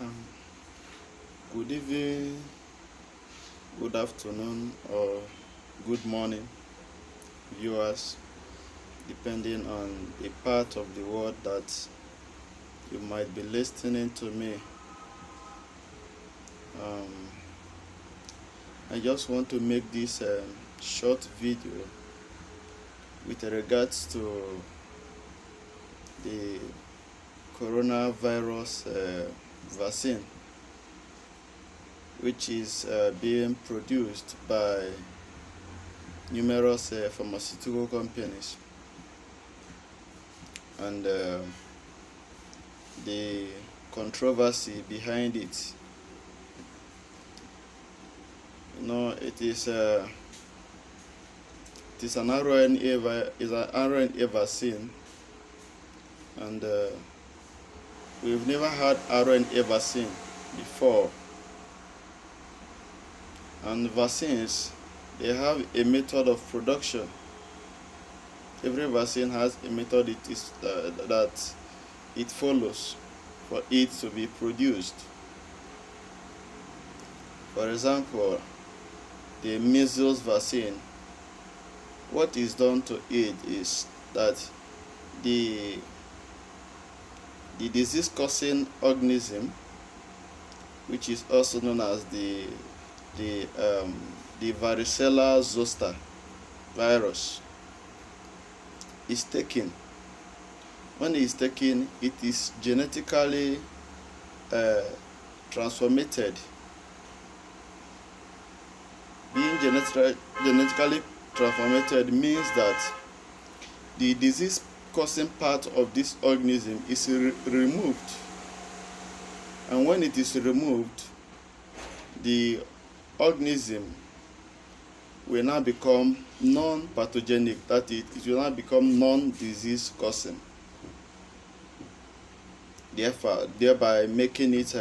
Um, Good evening, good afternoon, or good morning, viewers, depending on the part of the world that you might be listening to me. Um, I just want to make this short video with regards to the coronavirus vaccine, which is being produced by numerous pharmaceutical companies, and the controversy behind it. It is an RNA vaccine, and we've never had RNA vaccine before. And vaccines, they have a method of production. Every vaccine has a method that it follows for it to be produced. For example, the measles vaccine, what is done to it is that the disease-causing organism, which is also known as the varicella zoster virus, is taken. When it is taken, it is genetically transformated. Being genetically transformated means that the disease-causing part of this organism is removed, and when it is removed, the organism will now become non-pathogenic, that it will now become non-disease causing, thereby making it,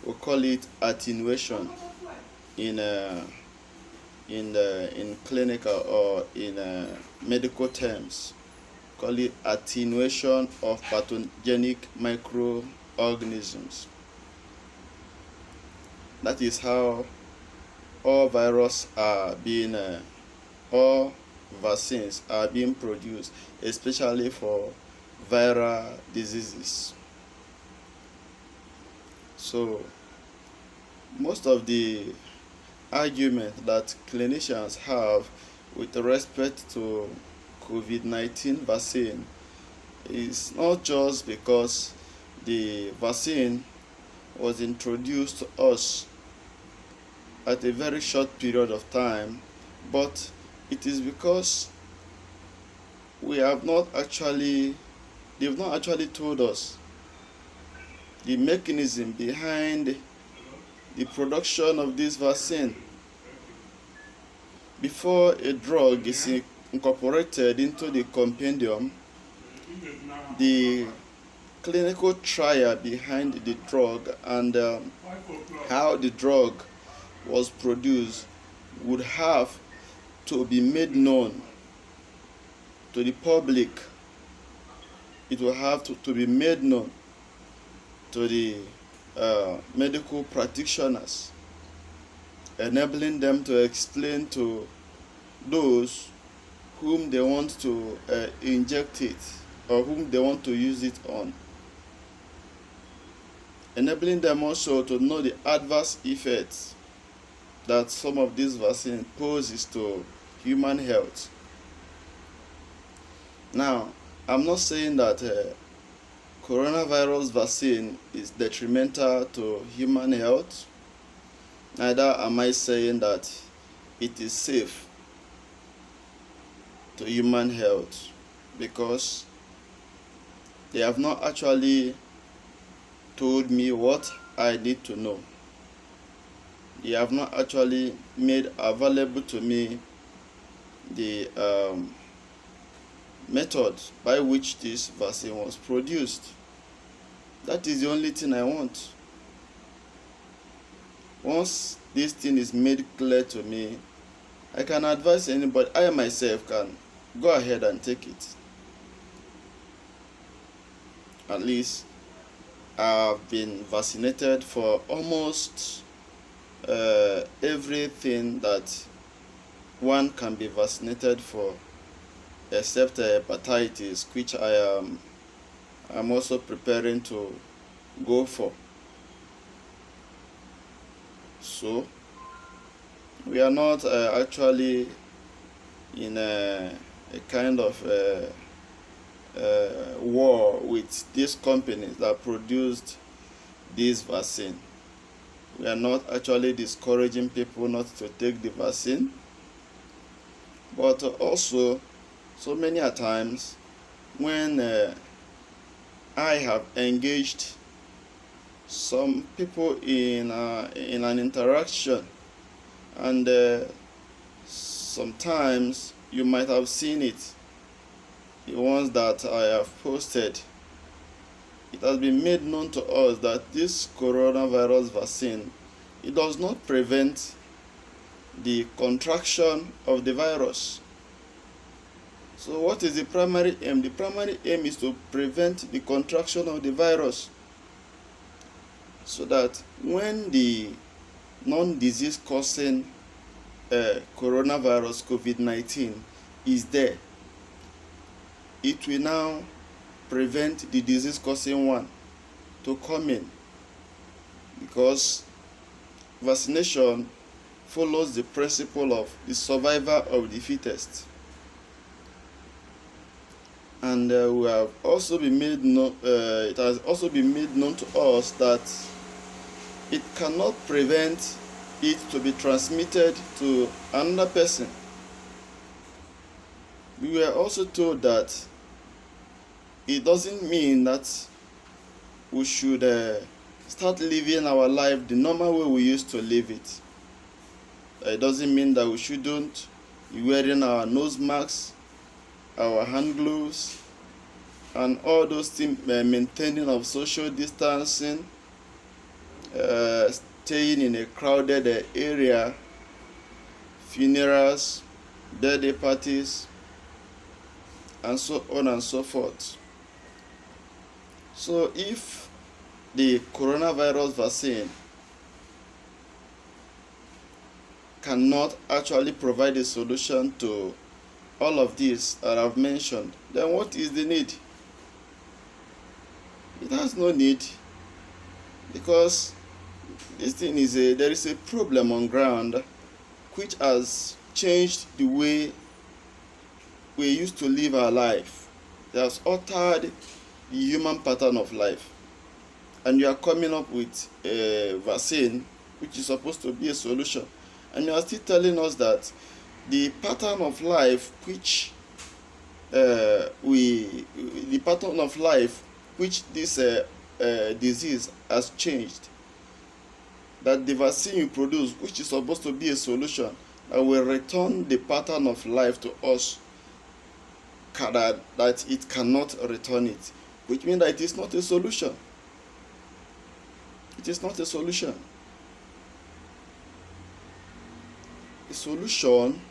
we call it attenuation in clinical or in medical terms. Call it attenuation of pathogenic microorganisms. That is how all vaccines are being produced, especially for viral diseases. So most of the argument that clinicians have with respect to COVID-19 vaccine is not just because the vaccine was introduced to us at a very short period of time, but it is because they've not actually told us the mechanism behind the production of this vaccine. Before a drug is incorporated into the compendium, the clinical trial behind the drug and how the drug was produced would have to be made known to the public. It will have to be made known to the medical practitioners, enabling them to explain to those whom they want to inject it or whom they want to use it on, enabling them also to know the adverse effects that some of these vaccines poses to human health. Now, I'm not saying that coronavirus vaccine is detrimental to human health. Neither am I saying that it is safe to human health, because they have not actually told me what I need to know. They have not actually made available to me the method by which this vaccine was produced. That is the only thing I want. Once this thing is made clear to me, I can advise anybody. I myself can go ahead and take it. At least I've been vaccinated for almost everything that one can be vaccinated for, except hepatitis, which I'm also preparing to go for. So we are not actually in a kind of war with these companies that produced this vaccine. We are not actually discouraging people not to take the vaccine, but also so many a times when I have engaged some people in an interaction, and sometimes you might have seen it, the ones that I have posted. It has been made known to us that this coronavirus vaccine, it does not prevent the contraction of the virus. So what is the primary aim? The primary aim is to prevent the contraction of the virus, so that when the non-disease causing coronavirus COVID-19 is there, it will now prevent the disease causing one to come in, because vaccination follows the principle of the survival of the fittest. And we have also been made it has also been made known to us that it cannot prevent it to be transmitted to another person. We were also told that it doesn't mean that we should start living our life the normal way we used to live it. It doesn't mean that we shouldn't be wearing our nose masks, our hand gloves, and all those things, maintaining of social distancing, staying in a crowded area, funerals, birthday parties, and so on and so forth. So if the coronavirus vaccine cannot actually provide a solution to all of this that I've mentioned, then what is the need? It has no need, because this thing is there is a problem on ground which has changed the way we used to live our life. It has altered the human pattern of life, and you are coming up with a vaccine which is supposed to be a solution, and you are still telling us that the pattern of life which this disease has changed, that the vaccine you produce, which is supposed to be a solution, will return the pattern of life to us, that it cannot return it, which means that it is not a solution. It is not a solution. A solution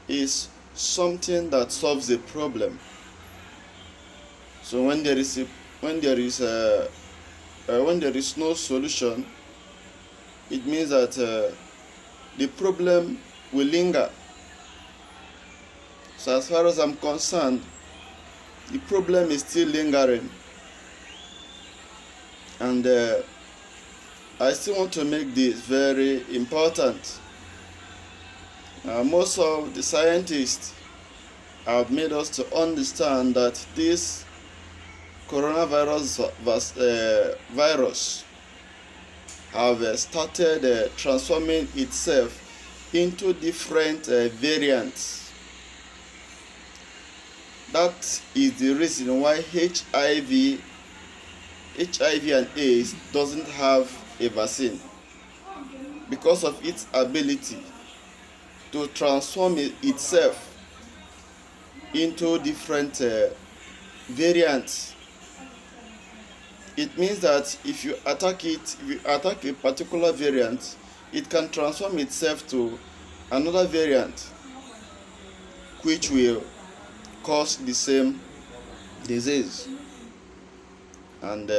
is something that solves a problem. So when there is no solution, it means that the problem will linger. So as far as I'm concerned, the problem is still lingering, and I still want to make this very important. Most of the scientists have made us to understand that this coronavirus virus have started transforming itself into different variants. That is the reason why HIV and AIDS doesn't have a vaccine, because of its ability to transform itself into different variants. It means that if you attack a particular variant, it can transform itself to another variant, which will cause the same disease. And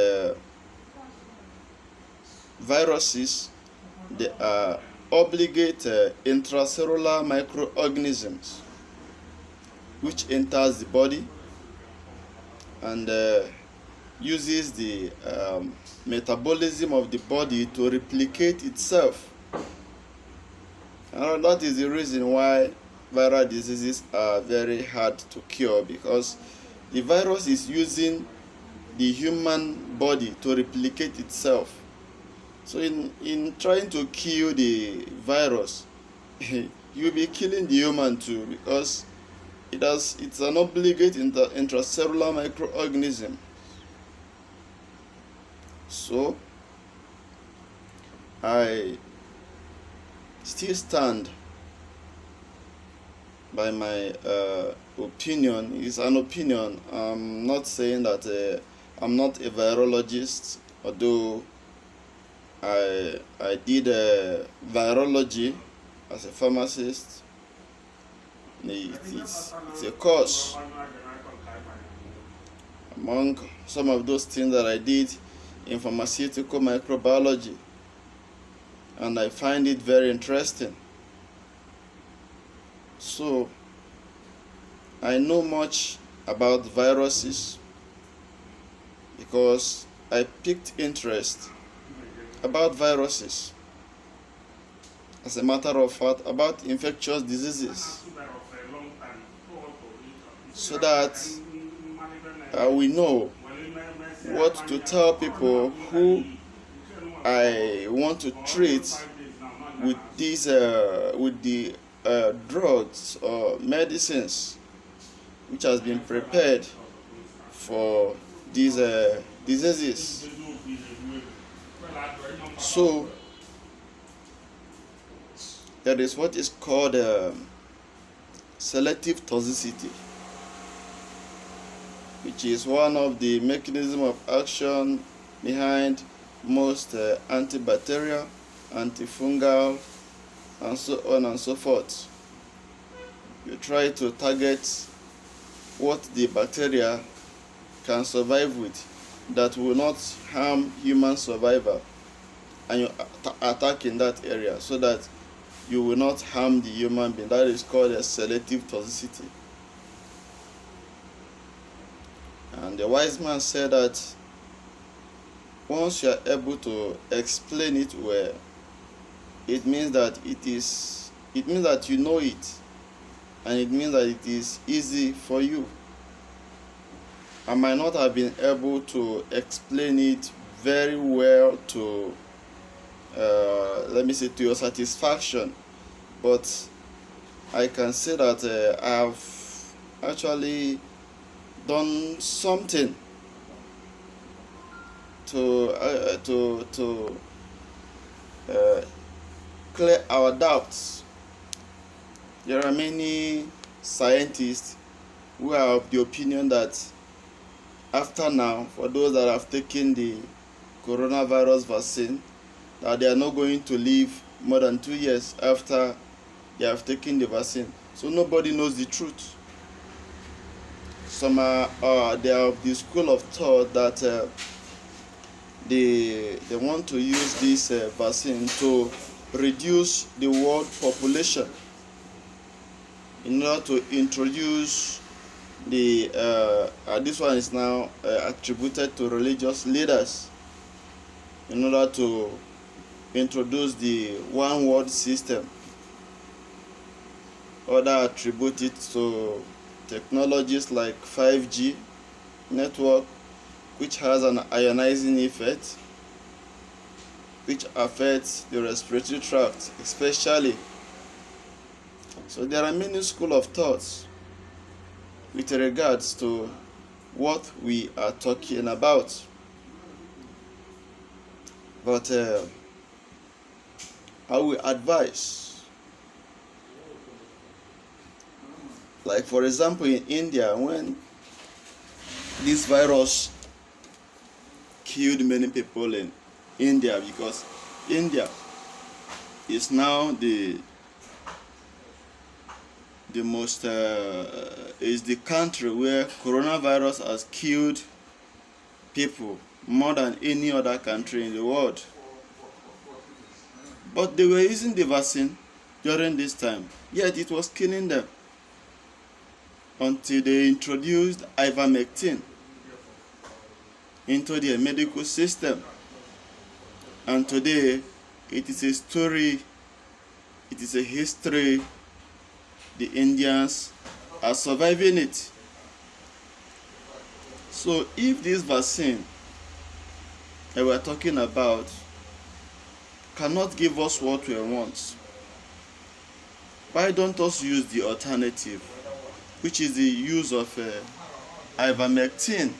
viruses, they are obligate intracellular microorganisms which enters the body and uses the metabolism of the body to replicate itself. And that is the reason why viral diseases are very hard to cure, because the virus is using the human body to replicate itself. So in trying to kill the virus, you'll be killing the human too, because it's an obligate intracellular microorganism. So I still stand by my opinion. It's an opinion. I'm not saying that I'm not a virologist, although I did virology as a pharmacist. It's a course among some of those things that I did in pharmaceutical microbiology, and I find it very interesting. So I know much about viruses because I picked interest about viruses. As a matter of fact, about infectious diseases, so that we know what to tell people who I want to treat with these with the drugs or medicines which has been prepared for these diseases. So there is what is called selective toxicity, which is one of the mechanisms of action behind most antibacterial, antifungal, and so on and so forth. You try to target what the bacteria can survive with that will not harm human survival, and you attack in that area so that you will not harm the human being. That is called a selective toxicity. And the wise man said that once you are able to explain it well, it means that you know it, and it means that it is easy for you. I might not have been able to explain it very well to to your satisfaction, but I can say that I have actually done something to clear our doubts. There are many scientists who are of the opinion that after now, for those that have taken the coronavirus vaccine, that they are not going to live more than 2 years after they have taken the vaccine. So nobody knows the truth. Some they are of the school of thought that they want to use this vaccine to reduce the world population in order to introduce the this one is now attributed to religious leaders, in order to introduce the one world system. Other attribute it to technologies like 5G network, which has an ionizing effect, which affects the respiratory tract especially. So there are many schools of thoughts with regards to what we are talking about. But I will advise, like for example in India, when this virus killed many people in India, because India is now the most is the country where coronavirus has killed people more than any other country in the world. But they were using the vaccine during this time, yet it was killing them until they introduced ivermectin into their medical system. And today, it is a story, it is a history. The Indians are surviving it. So if this vaccine that we're talking about cannot give us what we want, why don't us use the alternative, which is the use of ivermectin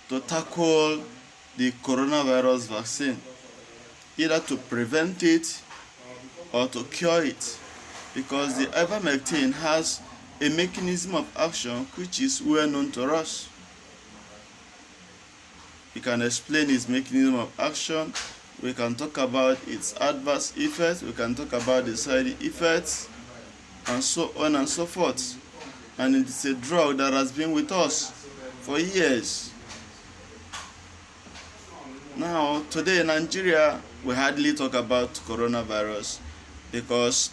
to tackle the coronavirus vaccine, either to prevent it or to cure it, because the ivermectin has a mechanism of action which is well known to us. We can explain its mechanism of action, we can talk about its adverse effects, we can talk about the side effects, and so on and so forth. And it is a drug that has been with us for years. Now, today in Nigeria, we hardly talk about coronavirus because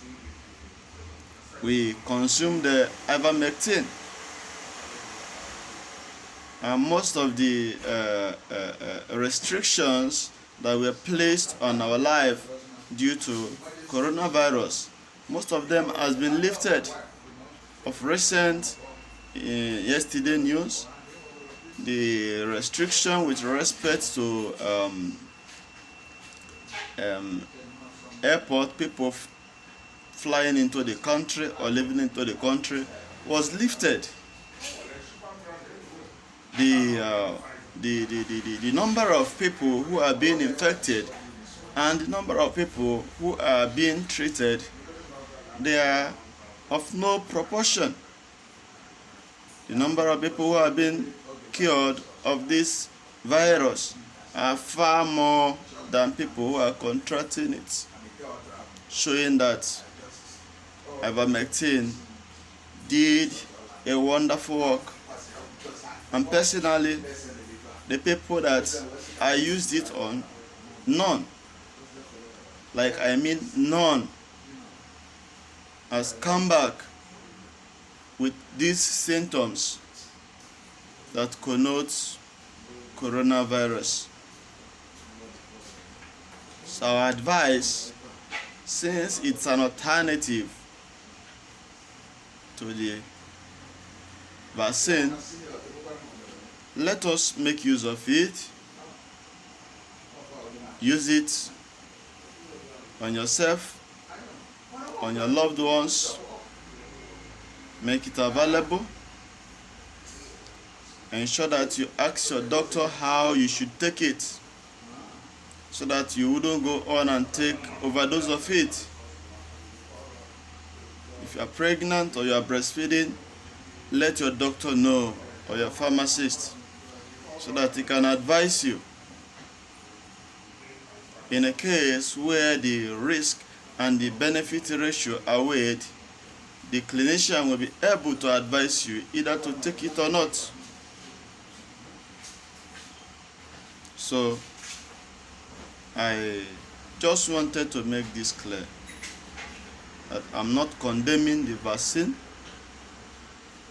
we consume the ivermectin. And most of the restrictions that were placed on our life due to coronavirus, most of them has been lifted. Of recent, yesterday news, the restriction with respect to airport people flying into the country or living into the country was lifted. The number of people who are being infected and the number of people who are being treated, they are of no proportion. The number of people who are being cured of this virus are far more than people who are contracting it, showing that ivermectin did a wonderful work. And personally, the people that I used it on, none has come back with these symptoms that connotes coronavirus. So our advice, since it's an alternative to the vaccine, let us make use of it. Use it on yourself, on your loved ones. Make it available. Ensure that you ask your doctor how you should take it, so that you wouldn't go on and take overdose of it. If you are pregnant or you are breastfeeding, let your doctor know, or your pharmacist, so that he can advise you. In a case where the risk and the benefit ratio are weighed, the clinician will be able to advise you either to take it or not. So, I just wanted to make this clear, that I'm not condemning the vaccine,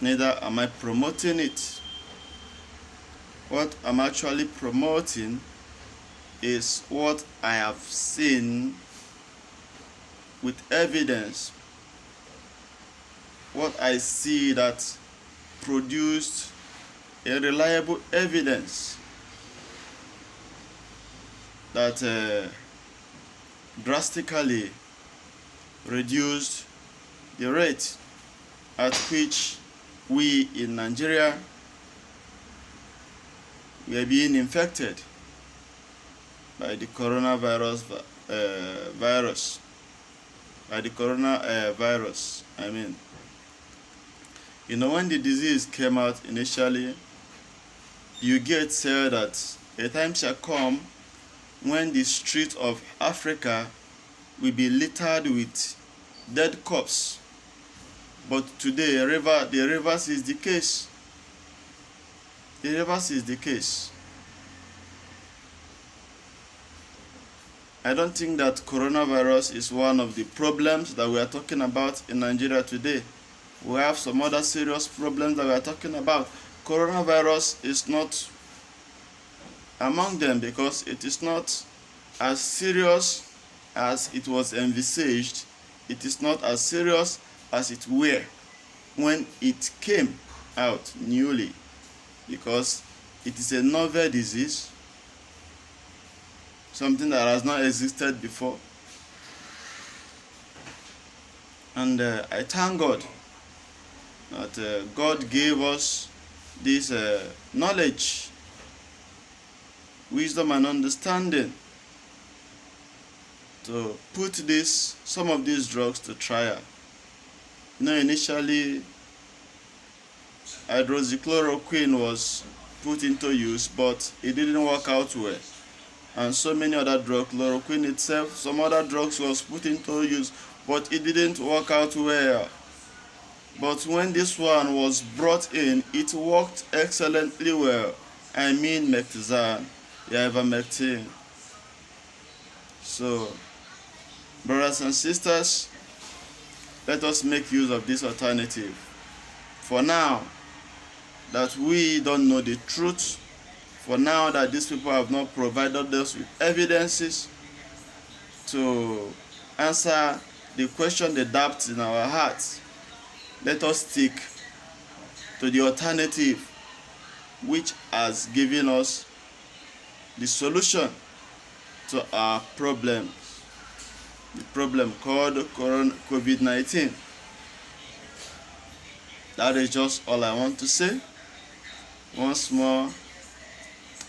neither am I promoting it. What I'm actually promoting is what I have seen with evidence, what I see that produced a reliable evidence that drastically reduced the rate at which we in Nigeria were being infected by the coronavirus You know, when the disease came out initially, you get said that a time shall come when the streets of Africa will be littered with dead corpses. But today, the reverse is the case. The reverse is the case. I don't think that coronavirus is one of the problems that we are talking about in Nigeria today. We have some other serious problems that we are talking about. Coronavirus is not among them because it is not as serious as it was envisaged. It is not as serious as it were when it came out newly, because it is a novel disease, something that has not existed before. And I thank God that God gave us this knowledge, wisdom, and understanding to put some of these drugs to trial. Initially, hydroxychloroquine was put into use, but it didn't work out well. And so many other drugs, chloroquine itself, some other drugs was put into use, but it didn't work out well. But when this one was brought in, it worked excellently well. I mean mectizan, ivermectin. So, brothers and sisters, let us make use of this alternative. For now that we don't know the truth, for now that these people have not provided us with evidences to answer the question, the doubts in our hearts, let us stick to the alternative which has given us the solution to our problems, the problem called COVID-19. That is just all I want to say. Once more,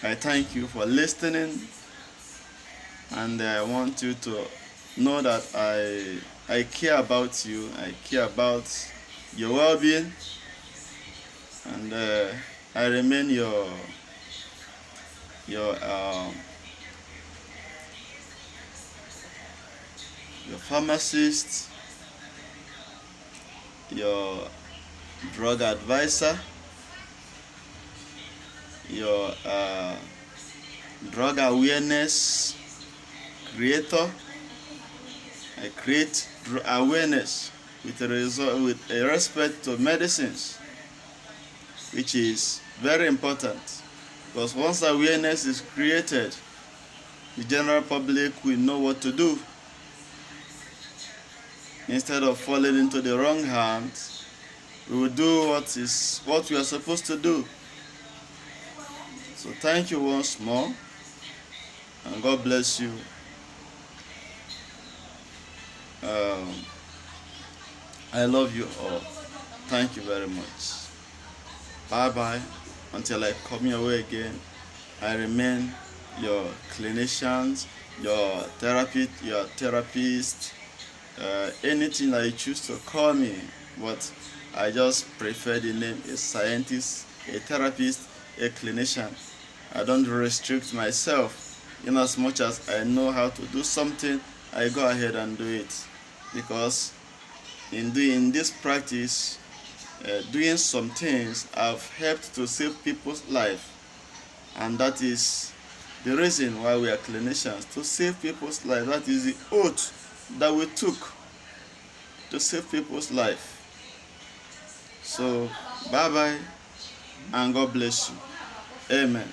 I thank you for listening, and I want you to know that I care about you. I care about your well-being, and I remain your pharmacist, your drug advisor, your drug awareness creator. I create awareness with a respect to medicines, which is very important, because once awareness is created, the general public will know what to do. Instead of falling into the wrong hands, we will do what we are supposed to do. So thank you once more, and God bless you. I love you all. Thank you very much. Bye-bye. Until I come your way again, I remain your clinicians, your therapist, anything that you choose to call me. But I just prefer the name a scientist, a therapist, a clinician. I don't restrict myself. In as much as I know how to do something, I go ahead and do it. Because in doing this practice, doing some things have helped to save people's life. And that is the reason why we are clinicians, to save people's life. That is the oath that we took, to save people's life. So, bye-bye, and God bless you. Amen.